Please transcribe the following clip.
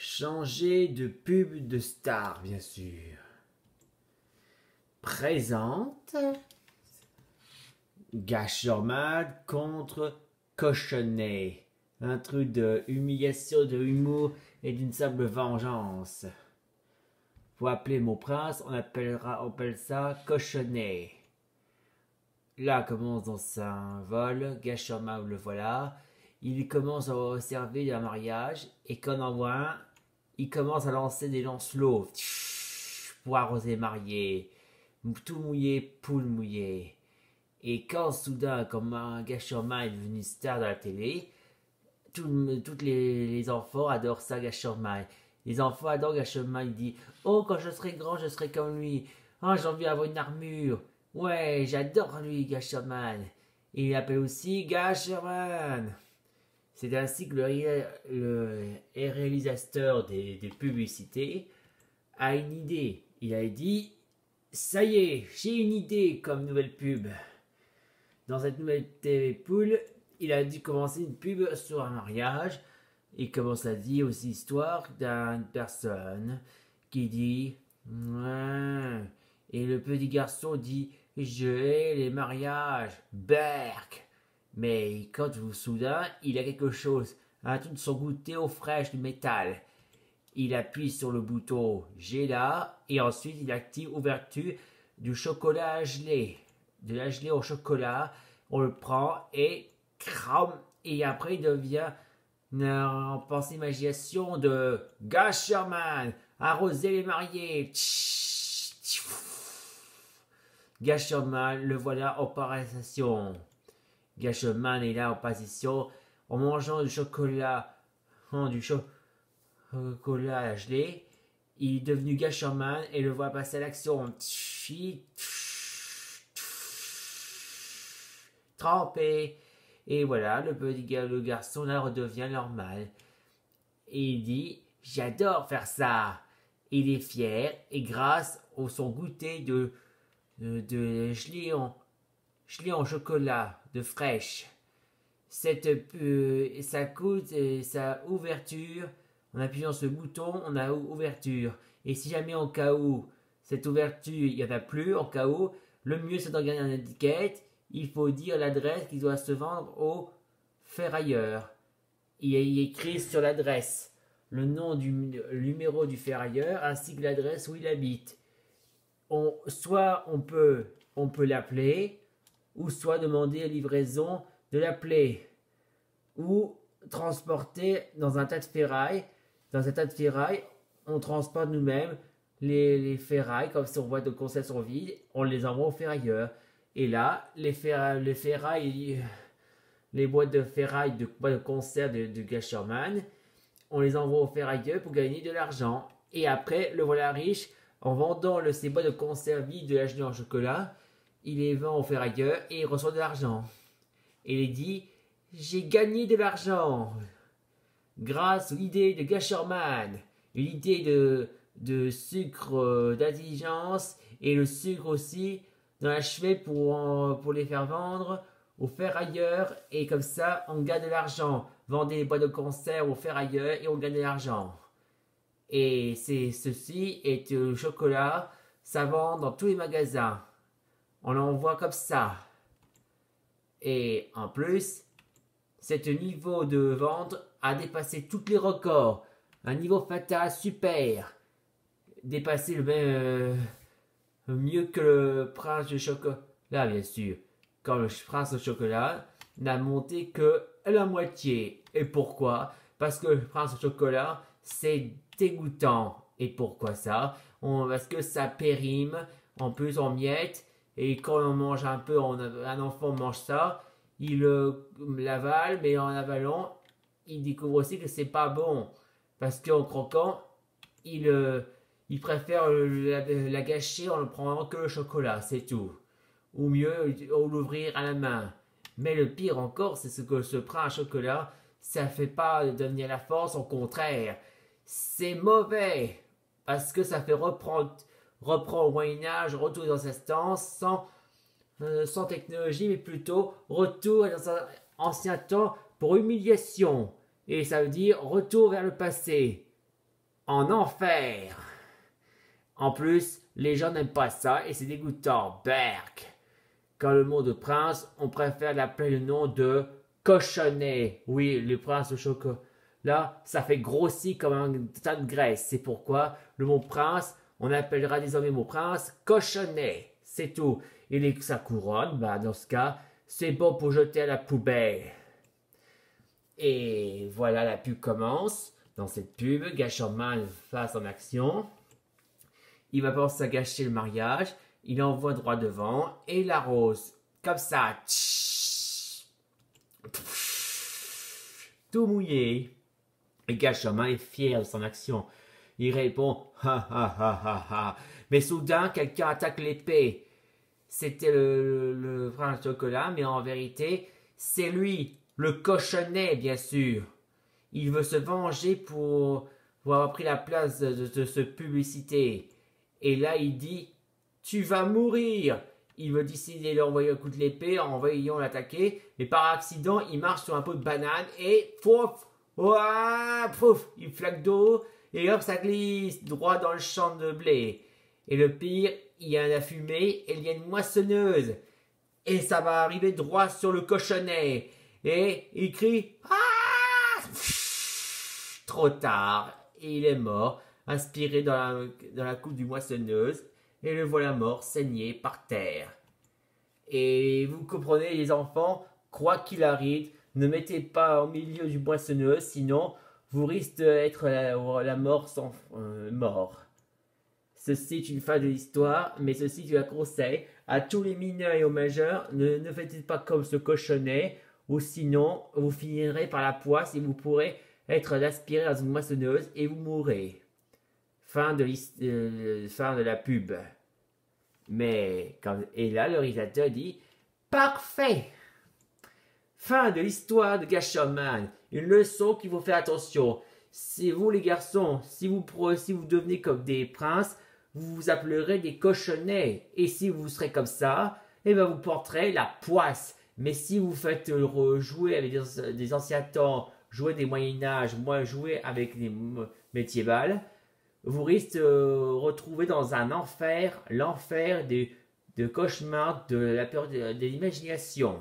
Changer de pub de star, bien sûr. Présente Gasherman contre Cochonnet. Un truc de humiliation, de humour et d'une simple vengeance. Pour appeler mon prince, on appelle ça Cochonnet. Là commence dans un vol, Gasherman le voilà. Il commence à observer un mariage et quand on en voit un, il commence à lancer des lancelots pour arroser les mariés. Tout mouillé, poule mouillée. Et quand soudain, comme un Gasherman est devenu star de la télé, tous les enfants adorent ça, Gasherman. Les enfants adorent Gasherman. Il dit: oh, quand je serai grand, je serai comme lui. Oh, j'ai envie d'avoir une armure. Ouais, j'adore lui, Gasherman. Et il appelle aussi Gasherman. C'est ainsi que le réalisateur des publicités a une idée. Il a dit: ça y est, j'ai une idée comme nouvelle pub. Dans cette nouvelle TV poule, il a dû commencer une pub sur un mariage. Il commence à dire aussi l'histoire d'une personne qui dit: ouais. Et le petit garçon dit: je hais les mariages, berk. Mais quand soudain, il a quelque chose, un truc de son goûter au fraîche du métal. Il appuie sur le bouton Gela et ensuite il active ouverture du chocolat à geler. De la gelée au chocolat, on le prend et cram, et après il devient en pensée imagination de Gasherman, arroser les mariés. Gasherman, le voilà en paration. Gasherman est là en position en mangeant du chocolat, chocolat à geler. Il est devenu Gasherman et le voit passer à l'action. Trempé. Et voilà, le garçon là redevient normal. Et il dit: j'adore faire ça. Il est fier et grâce au son goûter de gelée en chocolat de fraîche. Ça coûte sa ouverture. En appuyant sur ce bouton, on a ouverture. Et si jamais en cas où cette ouverture, il n'y en a plus, en cas où, le mieux c'est d'en gagner une étiquette. Il faut dire l'adresse qui doit se vendre au ferrailleur. Il est écrit sur l'adresse le nom du numéro du ferrailleur ainsi que l'adresse où il habite. Soit on peut l'appeler, ou soit demander la livraison de l'appeler, ou transporter dans un tas de ferraille. Dans un tas de ferraille, on transporte nous-mêmes les ferrailles, comme si on voit de conserve sont vides, on les envoie au ferrailleur. Et là, les ferrailles, les boîtes de ferraille, boîtes de conserve de Gasherman, on les envoie au ferrailleur pour gagner de l'argent. Et après, le voilà riche, en vendant ces boîtes de conserve vides de la gelée en chocolat, il les vend au ferrailleur et il reçoit de l'argent. Et il dit: j'ai gagné de l'argent grâce à l'idée de Gasherman, l'idée de sucre d'intelligence et le sucre aussi dans la chevet pour les faire vendre au ferrailleur, et comme ça on gagne de l'argent. Vendez les boîtes de conserve au ferrailleur et on gagne de l'argent. Et ceci est le chocolat, ça vend dans tous les magasins. On l'envoie comme ça. Et en plus, ce niveau de vente a dépassé tous les records. Un niveau fatal super. Dépassé mieux que le prince de chocolat, bien sûr. Quand le prince de chocolat n'a monté que la moitié. Et pourquoi? Parce que le prince de chocolat, c'est dégoûtant. Et pourquoi ça? Parce que ça périme, en plus en miettes. Et quand on mange un peu, un enfant mange ça, il l'avale, mais en avalant, il découvre aussi que c'est pas bon. Parce qu'en croquant, il préfère la gâcher en ne prenant que le chocolat, c'est tout. Ou mieux, l'ouvrir à la main. Mais le pire encore, c'est ce que ce prince à chocolat, ça fait pas devenir la force, au contraire. C'est mauvais. Parce que ça fait reprendre au Moyen-Âge, retour dans cette instance, sans technologie, mais plutôt retour dans un ancien temps pour humiliation. Et ça veut dire retour vers le passé. en enfer. En plus, les gens n'aiment pas ça et c'est dégoûtant. Berk. Quand le mot de prince, on préfère l'appeler le nom de cochonnet. Oui, le prince au chocolat. Là, ça fait grossir comme un tas de graisse. C'est pourquoi le mot prince, on appellera désormais le mot prince cochonnet. C'est tout. Et sa couronne, bah, dans ce cas, c'est bon pour jeter à la poubelle. Et voilà, la pub commence. Dans cette pub, Gasherman face en action. Il va penser à gâcher le mariage. Il envoie droit devant et il arrose. Comme ça. Tout mouillé. Et Gasherman est fier de son action. Il répond ha ha ha ha ha. Mais soudain, quelqu'un attaque l'épée. C'était le prince chocolat, mais en vérité, c'est lui, le cochonnet, bien sûr. Il veut se venger pour avoir pris la place de ce publicité. Et là, il dit tu vas mourir. Il veut décider de l'envoyer un coup de l'épée en voyant l'attaquer. Mais par accident, il marche sur un pot de banane et pouf, ouah, pouf, il flaque d'eau et hop, ça glisse droit dans le champ de blé. Et le pire, il y a la fumée et il y a une moissonneuse. Et ça va arriver droit sur le cochonnet. Et il crie ah, trop tard. Et il est mort, inspiré dans la coupe du moissonneuse. Et le voilà mort, saigné par terre. Et vous comprenez, les enfants, quoi qu'il arrive, ne mettez pas au milieu du moissonneuse, sinon vous risquez d'être la mort sans mort. Ceci est une fin de l'histoire, mais ceci, je la conseille à tous les mineurs et aux majeurs. Ne faites pas comme ce cochonnet, ou sinon, vous finirez par la poisse et vous pourrez être aspiré dans une moissonneuse et vous mourrez. Fin de la pub. Et là, le réalisateur dit « Parfait !» Fin de l'histoire de Gasherman. Une leçon qu'il faut faire attention. Si vous, les garçons, si vous devenez comme des princes, vous vous appellerez des cochonnets. Et si vous serez comme ça, eh ben vous porterez la poisse. Mais si vous faites jouer avec des anciens temps, jouer des Moyen-Âge, jouer avec des médiévales, vous risquez de retrouver dans un enfer, l'enfer de cauchemars de la peur de l'imagination.